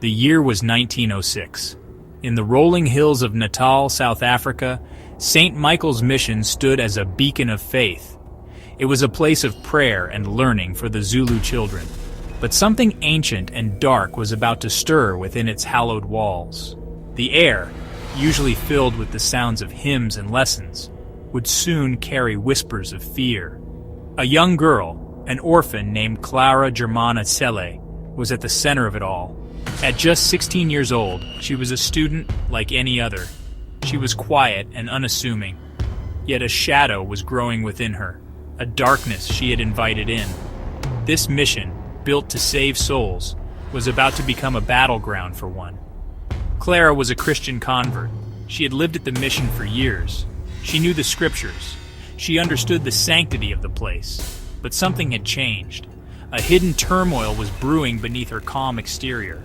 The year was 1906. In the rolling hills of Natal, South Africa, St. Michael's Mission stood as a beacon of faith. It was a place of prayer and learning for the Zulu children. But something ancient and dark was about to stir within its hallowed walls. The air, usually filled with the sounds of hymns and lessons, would soon carry whispers of fear. A young girl, an orphan named Clara Germana was at the center of it all. At just 16 years old, she was a student like any other. She was quiet and unassuming, yet a shadow was growing within her, a darkness she had invited in. This mission, built to save souls, was about to become a battleground for one. Clara was a Christian convert. She had lived at the mission for years. She knew the scriptures. She understood the sanctity of the place. But something had changed. A hidden turmoil was brewing beneath her calm exterior.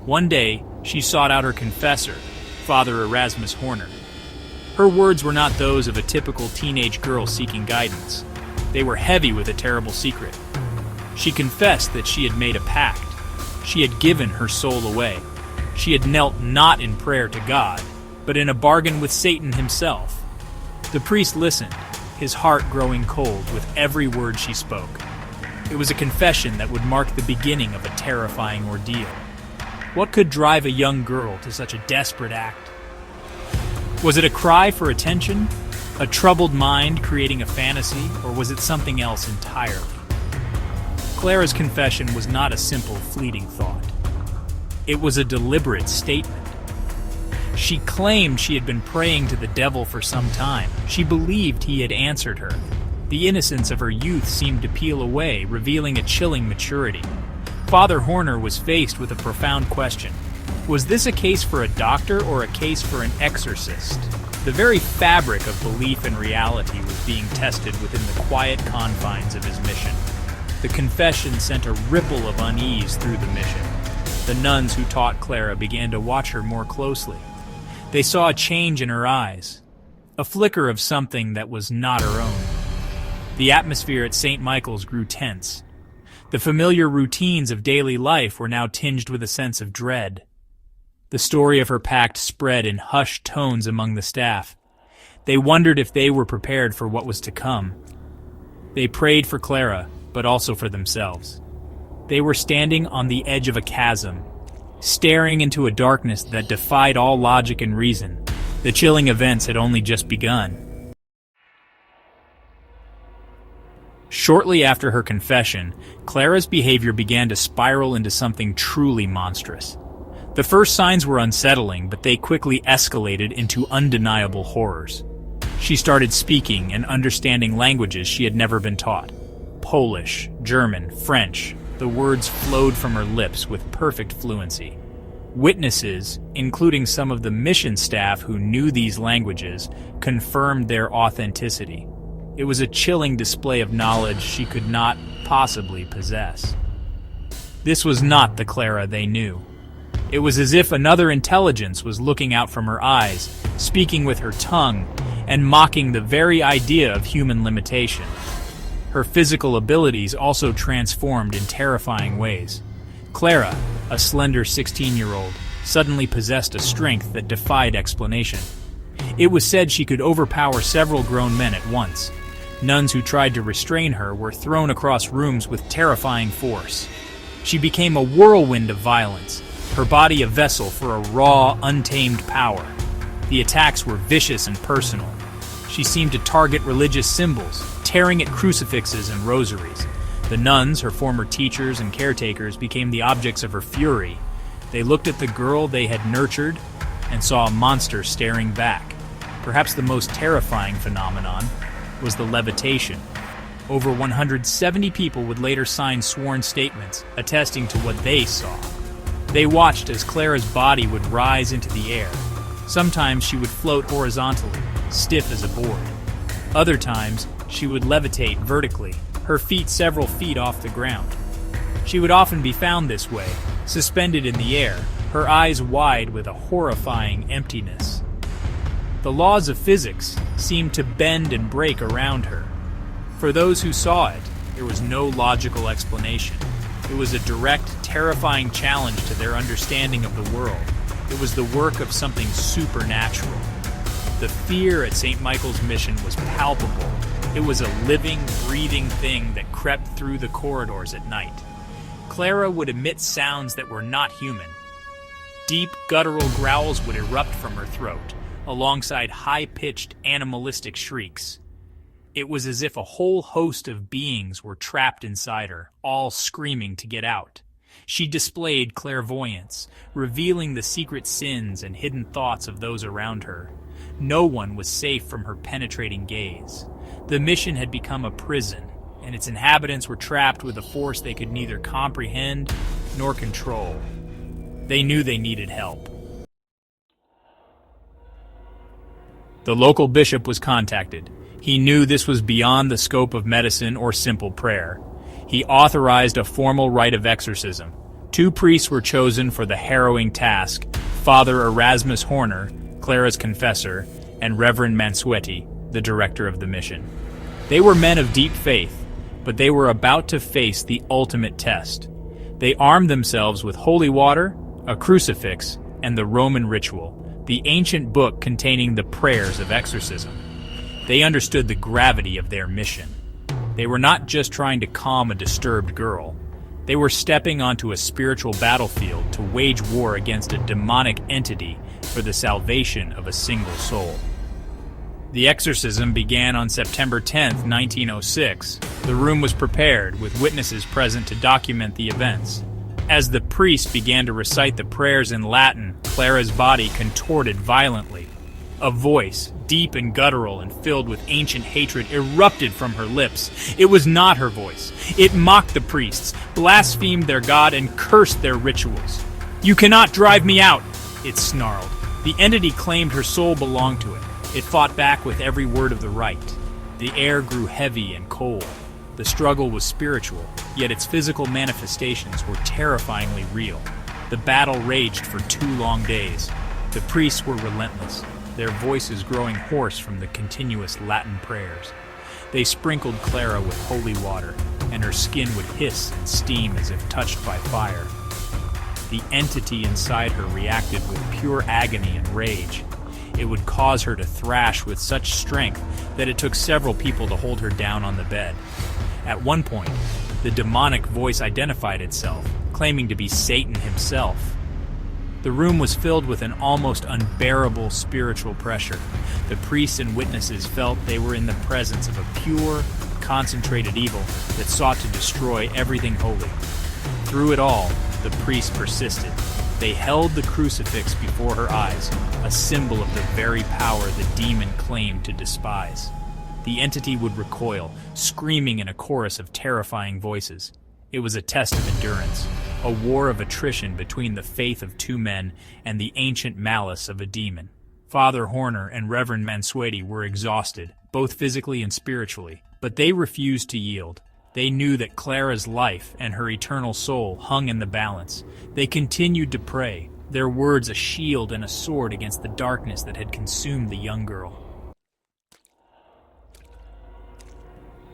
One day, she sought out her confessor, Father Erasmus Horner. Her words were not those of a typical teenage girl seeking guidance. They were heavy with a terrible secret. She confessed that she had made a pact. She had given her soul away. She had knelt not in prayer to God, but in a bargain with Satan himself. The priest listened, his heart growing cold with every word she spoke. It was a confession that would mark the beginning of a terrifying ordeal. What could drive a young girl to such a desperate act? Was it a cry for attention? A troubled mind creating a fantasy? Or was it something else entirely? Clara's confession was not a simple, fleeting thought. It was a deliberate statement. She claimed she had been praying to the devil for some time. She believed he had answered her. The innocence of her youth seemed to peel away, revealing a chilling maturity. Father Horner was faced with a profound question. Was this a case for a doctor or a case for an exorcist? The very fabric of belief and reality was being tested within the quiet confines of his mission. The confession sent a ripple of unease through the mission. The nuns who taught Clara began to watch her more closely. They saw a change in her eyes, a flicker of something that was not her own. The atmosphere at St. Michael's grew tense. The familiar routines of daily life were now tinged with a sense of dread. The story of her pact spread in hushed tones among the staff. They wondered if they were prepared for what was to come. They prayed for Clara, but also for themselves. They were standing on the edge of a chasm, staring into a darkness that defied all logic and reason. The chilling events had only just begun. Shortly after her confession, Clara's behavior began to spiral into something truly monstrous. The first signs were unsettling, but they quickly escalated into undeniable horrors. She started speaking and understanding languages she had never been taught. Polish, German, French. The words flowed from her lips with perfect fluency. Witnesses, including some of the mission staff who knew these languages, confirmed their authenticity. It was a chilling display of knowledge she could not possibly possess. This was not the Clara they knew. It was as if another intelligence was looking out from her eyes, speaking with her tongue, and mocking the very idea of human limitation. Her physical abilities also transformed in terrifying ways. Clara, a slender 16-year-old, suddenly possessed a strength that defied explanation. It was said she could overpower several grown men at once. Nuns who tried to restrain her were thrown across rooms with terrifying force. She became a whirlwind of violence, her body a vessel for a raw, untamed power. The attacks were vicious and personal. She seemed to target religious symbols, tearing at crucifixes and rosaries. The nuns, her former teachers and caretakers, became the objects of her fury. They looked at the girl they had nurtured and saw a monster staring back. Perhaps the most terrifying phenomenon was the levitation. Over 170 people would later sign sworn statements attesting to what they saw. They watched as Clara's body would rise into the air. Sometimes she would float horizontally, stiff as a board. Other times, she would levitate vertically, her feet several feet off the ground. She would often be found this way, suspended in the air, her eyes wide with a horrifying emptiness. The laws of physics seemed to bend and break around her. For those who saw it, there was no logical explanation. It was a direct, terrifying challenge to their understanding of the world. It was the work of something supernatural. The fear at St. Michael's Mission was palpable. It was a living, breathing thing that crept through the corridors at night. Clara would emit sounds that were not human. Deep, guttural growls would erupt from her throat, alongside high-pitched, animalistic shrieks. It was as if a whole host of beings were trapped inside her, all screaming to get out. She displayed clairvoyance, revealing the secret sins and hidden thoughts of those around her. No one was safe from her penetrating gaze. The mission had become a prison, and its inhabitants were trapped with a force they could neither comprehend nor control. They knew they needed help. The local bishop was contacted. He knew this was beyond the scope of medicine or simple prayer. He authorized a formal rite of exorcism. 2 priests were chosen for the harrowing task: Father Erasmus Horner, Clara's confessor, and Reverend Mansueti, the director of the mission. They were men of deep faith, but they were about to face the ultimate test. They armed themselves with holy water, a crucifix, and the Roman ritual, the ancient book containing the prayers of exorcism. They understood the gravity of their mission. They were not just trying to calm a disturbed girl. They were stepping onto a spiritual battlefield to wage war against a demonic entity for the salvation of a single soul. The exorcism began on September 10, 1906. The room was prepared, with witnesses present to document the events. As the priest began to recite the prayers in Latin, Clara's body contorted violently. A voice, deep and guttural and filled with ancient hatred, erupted from her lips. It was not her voice. It mocked the priests, blasphemed their god, and cursed their rituals. "You cannot drive me out," it snarled. The entity claimed her soul belonged to it. It fought back with every word of the rite. The air grew heavy and cold. The struggle was spiritual, yet its physical manifestations were terrifyingly real. The battle raged for 2 long days. The priests were relentless, their voices growing hoarse from the continuous Latin prayers. They sprinkled Clara with holy water, and her skin would hiss and steam as if touched by fire. The entity inside her reacted with pure agony and rage. It would cause her to thrash with such strength that it took several people to hold her down on the bed. At one point, the demonic voice identified itself, claiming to be Satan himself. The room was filled with an almost unbearable spiritual pressure. The priests and witnesses felt they were in the presence of a pure, concentrated evil that sought to destroy everything holy. Through it all, the priests persisted. They held the crucifix before her eyes, a symbol of the very power the demon claimed to despise. The entity would recoil, screaming in a chorus of terrifying voices. It was a test of endurance, a war of attrition between the faith of 2 men and the ancient malice of a demon. Father Horner and Reverend Mansueti were exhausted, both physically and spiritually, but they refused to yield. They knew that Clara's life and her eternal soul hung in the balance. They continued to pray, their words a shield and a sword against the darkness that had consumed the young girl.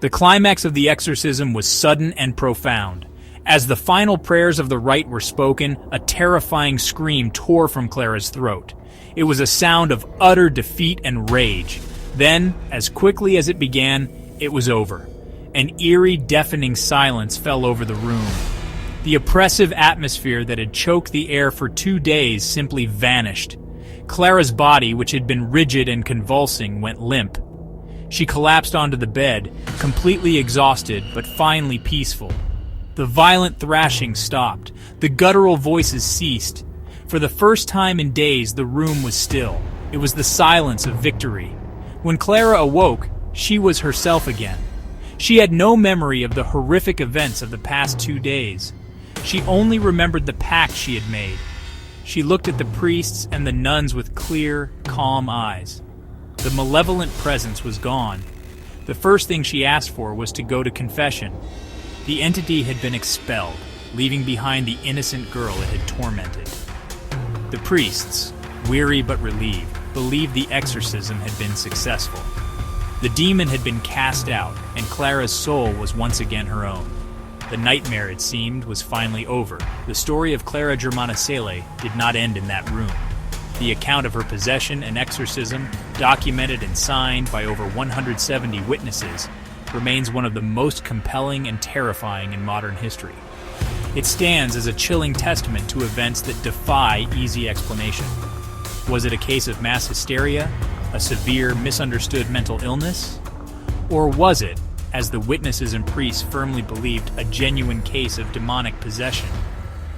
The climax of the exorcism was sudden and profound. As the final prayers of the rite were spoken, a terrifying scream tore from Clara's throat. It was a sound of utter defeat and rage. Then, as quickly as it began, it was over. An eerie, deafening silence fell over the room. The oppressive atmosphere that had choked the air for 2 days simply vanished. Clara's body, which had been rigid and convulsing, went limp. She collapsed onto the bed, completely exhausted but finally peaceful. The violent thrashing stopped. The guttural voices ceased. For the first time in days, the room was still. It was the silence of victory. When Clara awoke, she was herself again. She had no memory of the horrific events of the past 2 days. She only remembered the pact she had made. She looked at the priests and the nuns with clear, calm eyes. The malevolent presence was gone. The first thing she asked for was to go to confession. The entity had been expelled, leaving behind the innocent girl it had tormented. The priests, weary but relieved, believed the exorcism had been successful. The demon had been cast out, and Clara's soul was once again her own. The nightmare, it seemed, was finally over. The story of Clara Germana did not end in that room. The account of her possession and exorcism, documented and signed by over 170 witnesses, remains one of the most compelling and terrifying in modern history. It stands as a chilling testament to events that defy easy explanation. Was it a case of mass hysteria, a severe misunderstood mental illness? Or was it, as the witnesses and priests firmly believed, a genuine case of demonic possession?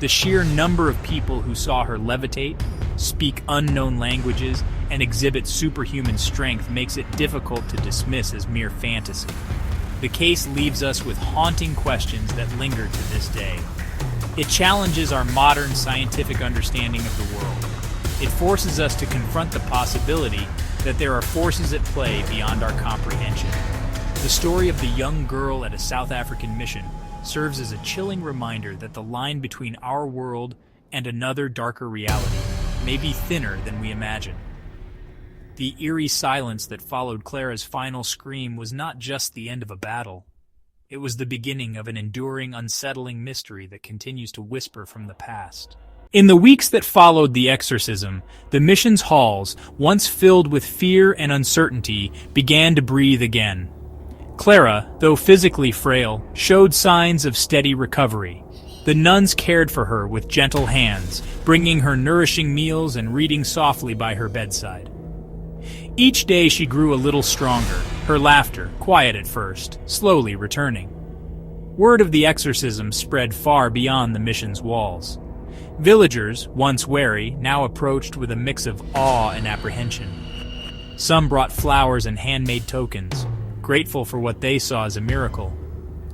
The sheer number of people who saw her levitate, speak unknown languages, and exhibit superhuman strength makes it difficult to dismiss as mere fantasy. The case leaves us with haunting questions that linger to this day. It challenges our modern scientific understanding of the world. It forces us to confront the possibility that there are forces at play beyond our comprehension. The story of the young girl at a South African mission serves as a chilling reminder that the line between our world and another darker reality may be thinner than we imagine. The eerie silence that followed Clara's final scream was not just the end of a battle. It was the beginning of an enduring, unsettling mystery that continues to whisper from the past. In the weeks that followed the exorcism, the mission's halls, once filled with fear and uncertainty, began to breathe again. Clara, though physically frail, showed signs of steady recovery. The nuns cared for her with gentle hands, bringing her nourishing meals and reading softly by her bedside. Each day she grew a little stronger, her laughter, quiet at first, slowly returning. Word of the exorcism spread far beyond the mission's walls. Villagers, once wary, now approached with a mix of awe and apprehension. Some brought flowers and handmade tokens, grateful for what they saw as a miracle.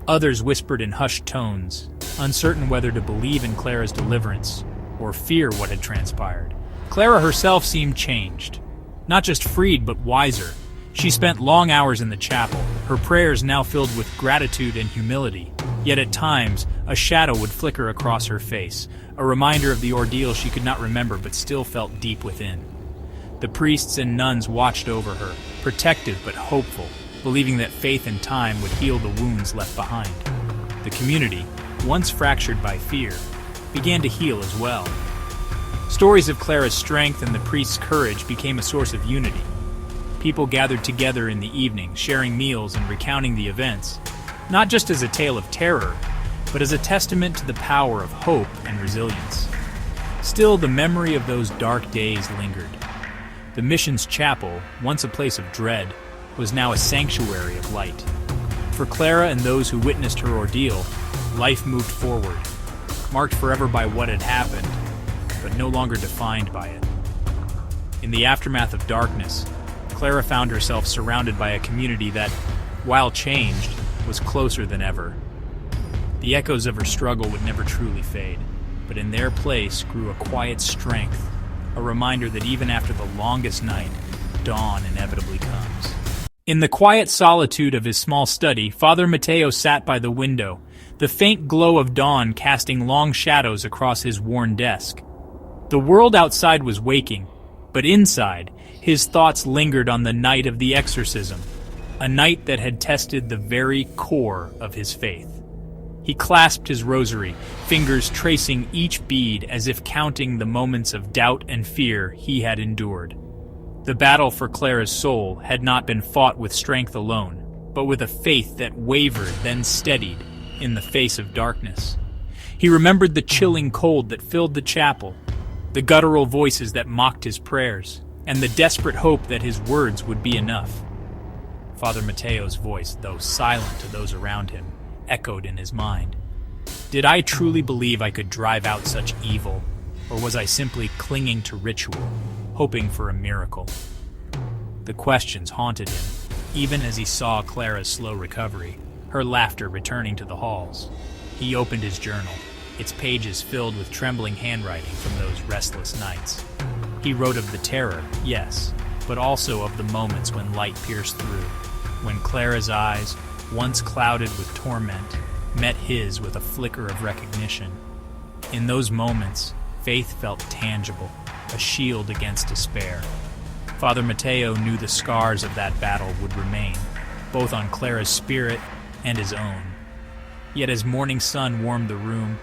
Others whispered in hushed tones, uncertain whether to believe in Clara's deliverance or fear what had transpired. Clara herself seemed changed. Not just freed, but wiser. She spent long hours in the chapel, her prayers now filled with gratitude and humility. Yet at times, a shadow would flicker across her face, a reminder of the ordeal she could not remember but still felt deep within. The priests and nuns watched over her, protective but hopeful, believing that faith and time would heal the wounds left behind. The community, once fractured by fear, began to heal as well. Stories of Clara's strength and the priest's courage became a source of unity. People gathered together in the evening, sharing meals and recounting the events, not just as a tale of terror, but as a testament to the power of hope and resilience. Still, the memory of those dark days lingered. The mission's chapel, once a place of dread, was now a sanctuary of light. For Clara and those who witnessed her ordeal, life moved forward, marked forever by what had happened, but no longer defined by it. In the aftermath of darkness, Clara found herself surrounded by a community that, while changed, was closer than ever. The echoes of her struggle would never truly fade, but in their place grew a quiet strength, a reminder that even after the longest night, dawn inevitably comes. In the quiet solitude of his small study, Father Mateo sat by the window, the faint glow of dawn casting long shadows across his worn desk. The world outside was waking, but inside, his thoughts lingered on the night of the exorcism, a night that had tested the very core of his faith. He clasped his rosary, fingers tracing each bead as if counting the moments of doubt and fear he had endured. The battle for Clara's soul had not been fought with strength alone, but with a faith that wavered then steadied in the face of darkness. He remembered the chilling cold that filled the chapel, the guttural voices that mocked his prayers, and the desperate hope that his words would be enough. Father Mateo's voice, though silent to those around him, echoed in his mind. Did I truly believe I could drive out such evil, or was I simply clinging to ritual, hoping for a miracle? The questions haunted him, even as he saw Clara's slow recovery, her laughter returning to the halls. He opened his journal, its pages filled with trembling handwriting from those restless nights. He wrote of the terror, yes, but also of the moments when light pierced through, when Clara's eyes, once clouded with torment, met his with a flicker of recognition. In those moments, faith felt tangible, a shield against despair. Father Mateo knew the scars of that battle would remain, both on Clara's spirit and his own. Yet as morning sun warmed the room,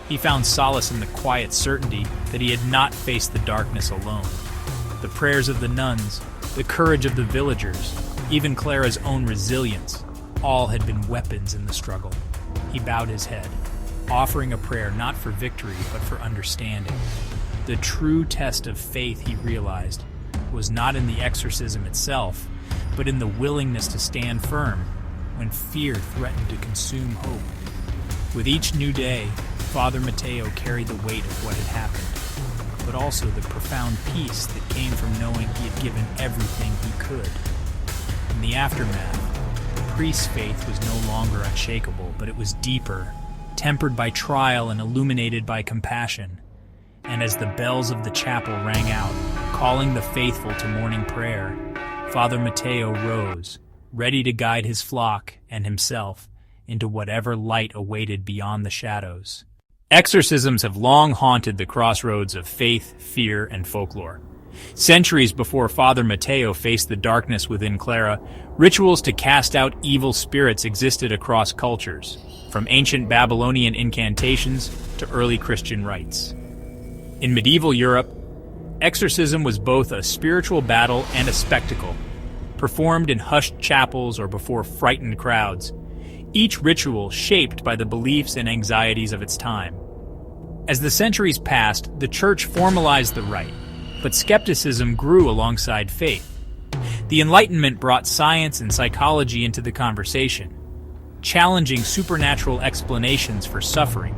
he found solace in the quiet certainty that he had not faced the darkness alone. The prayers of the nuns, the courage of the villagers, even Clara's own resilience, all had been weapons in the struggle. He bowed his head, offering a prayer not for victory but for understanding. The true test of faith, he realized, was not in the exorcism itself, but in the willingness to stand firm when fear threatened to consume hope. With each new day, Father Mateo carried the weight of what had happened, but also the profound peace that came from knowing he had given everything he could. In the aftermath, the priest's faith was no longer unshakable, but it was deeper, tempered by trial and illuminated by compassion. And as the bells of the chapel rang out, calling the faithful to morning prayer, Father Mateo rose, ready to guide his flock and himself into whatever light awaited beyond the shadows. Exorcisms have long haunted the crossroads of faith, fear, and folklore. Centuries before Father Mateo faced the darkness within Clara, rituals to cast out evil spirits existed across cultures, from ancient Babylonian incantations to early Christian rites. In medieval Europe, exorcism was both a spiritual battle and a spectacle, performed in hushed chapels or before frightened crowds, each ritual shaped by the beliefs and anxieties of its time. As the centuries passed, the Church formalized the rite, but skepticism grew alongside faith. The Enlightenment brought science and psychology into the conversation, challenging supernatural explanations for suffering.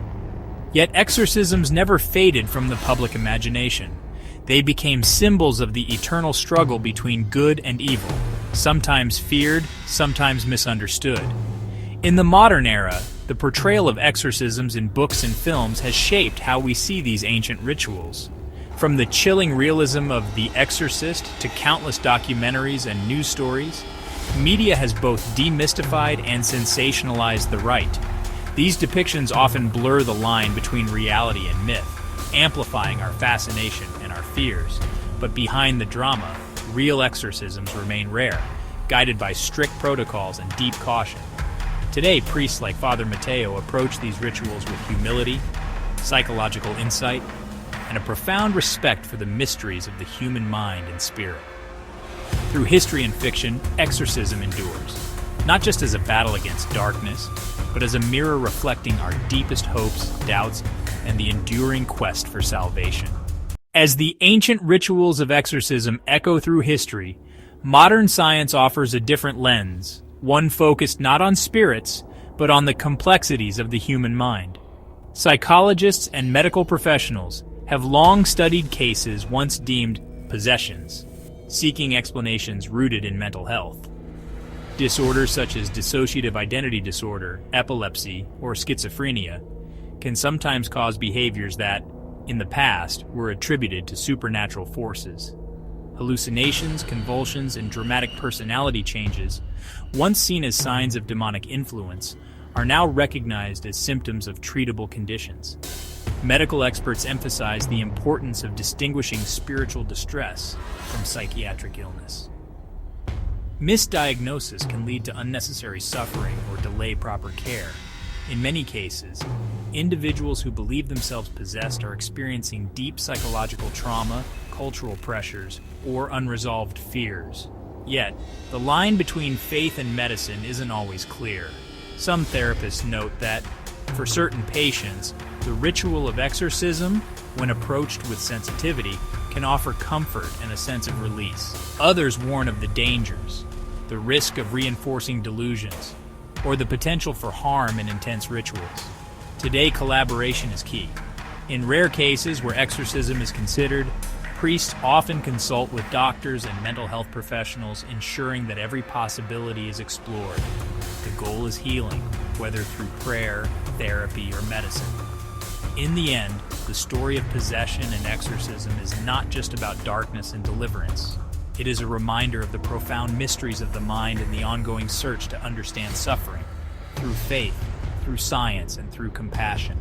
Yet exorcisms never faded from the public imagination. They became symbols of the eternal struggle between good and evil, sometimes feared, sometimes misunderstood. In the modern era, the portrayal of exorcisms in books and films has shaped how we see these ancient rituals. From the chilling realism of The Exorcist to countless documentaries and news stories, media has both demystified and sensationalized the rite. These depictions often blur the line between reality and myth, amplifying our fascination and our fears. But behind the drama, real exorcisms remain rare, guided by strict protocols and deep caution. Today, priests like Father Mateo approach these rituals with humility, psychological insight, and a profound respect for the mysteries of the human mind and spirit. Through history and fiction, exorcism endures, not just as a battle against darkness, but as a mirror reflecting our deepest hopes, doubts, and the enduring quest for salvation. As the ancient rituals of exorcism echo through history, modern science offers a different lens, one focused not on spirits, but on the complexities of the human mind. Psychologists and medical professionals have long studied cases once deemed possessions, seeking explanations rooted in mental health. Disorders such as dissociative identity disorder, epilepsy, or schizophrenia can sometimes cause behaviors that, in the past, were attributed to supernatural forces. Hallucinations, convulsions, and dramatic personality changes, once seen as signs of demonic influence, are now recognized as symptoms of treatable conditions. Medical experts emphasize the importance of distinguishing spiritual distress from psychiatric illness. Misdiagnosis can lead to unnecessary suffering or delay proper care. In many cases, individuals who believe themselves possessed are experiencing deep psychological trauma, cultural pressures, or unresolved fears. Yet, the line between faith and medicine isn't always clear. Some therapists note that, for certain patients, the ritual of exorcism, when approached with sensitivity, can offer comfort and a sense of release. Others warn of the dangers, the risk of reinforcing delusions, or the potential for harm in intense rituals. Today, collaboration is key. In rare cases where exorcism is considered, priests often consult with doctors and mental health professionals, ensuring that every possibility is explored. The goal is healing, whether through prayer, therapy, or medicine. In the end, the story of possession and exorcism is not just about darkness and deliverance. It is a reminder of the profound mysteries of the mind and the ongoing search to understand suffering, through faith, through science, and through compassion.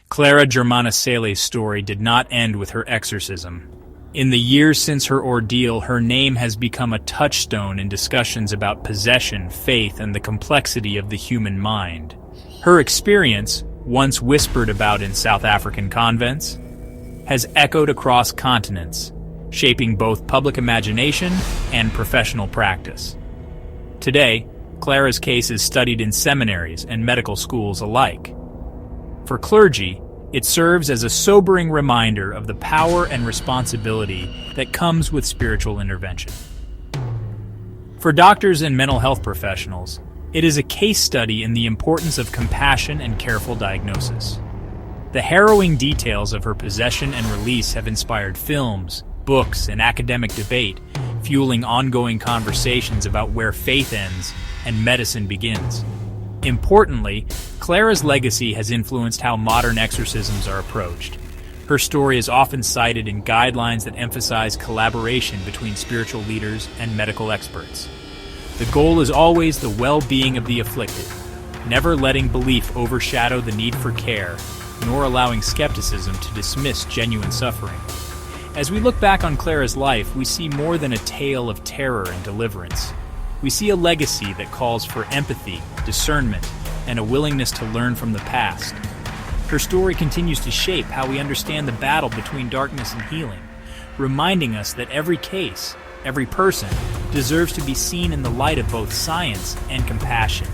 Clara Germana's story did not end with her exorcism. In the years since her ordeal, her name has become a touchstone in discussions about possession, faith, and the complexity of the human mind. Her experience, once whispered about in South African convents, has echoed across continents, shaping both public imagination and professional practice. Today, Clara's case is studied in seminaries and medical schools alike. For clergy, it serves as a sobering reminder of the power and responsibility that comes with spiritual intervention. For doctors and mental health professionals, it is a case study in the importance of compassion and careful diagnosis. The harrowing details of her possession and release have inspired films, books, and academic debate, fueling ongoing conversations about where faith ends and medicine begins. Importantly, Clara's legacy has influenced how modern exorcisms are approached. Her story is often cited in guidelines that emphasize collaboration between spiritual leaders and medical experts. The goal is always the well-being of the afflicted, never letting belief overshadow the need for care, nor allowing skepticism to dismiss genuine suffering. As we look back on Clara's life, we see more than a tale of terror and deliverance. We see a legacy that calls for empathy, discernment, and a willingness to learn from the past. Her story continues to shape how we understand the battle between darkness and healing, reminding us that every case, every person, deserves to be seen in the light of both science and compassion.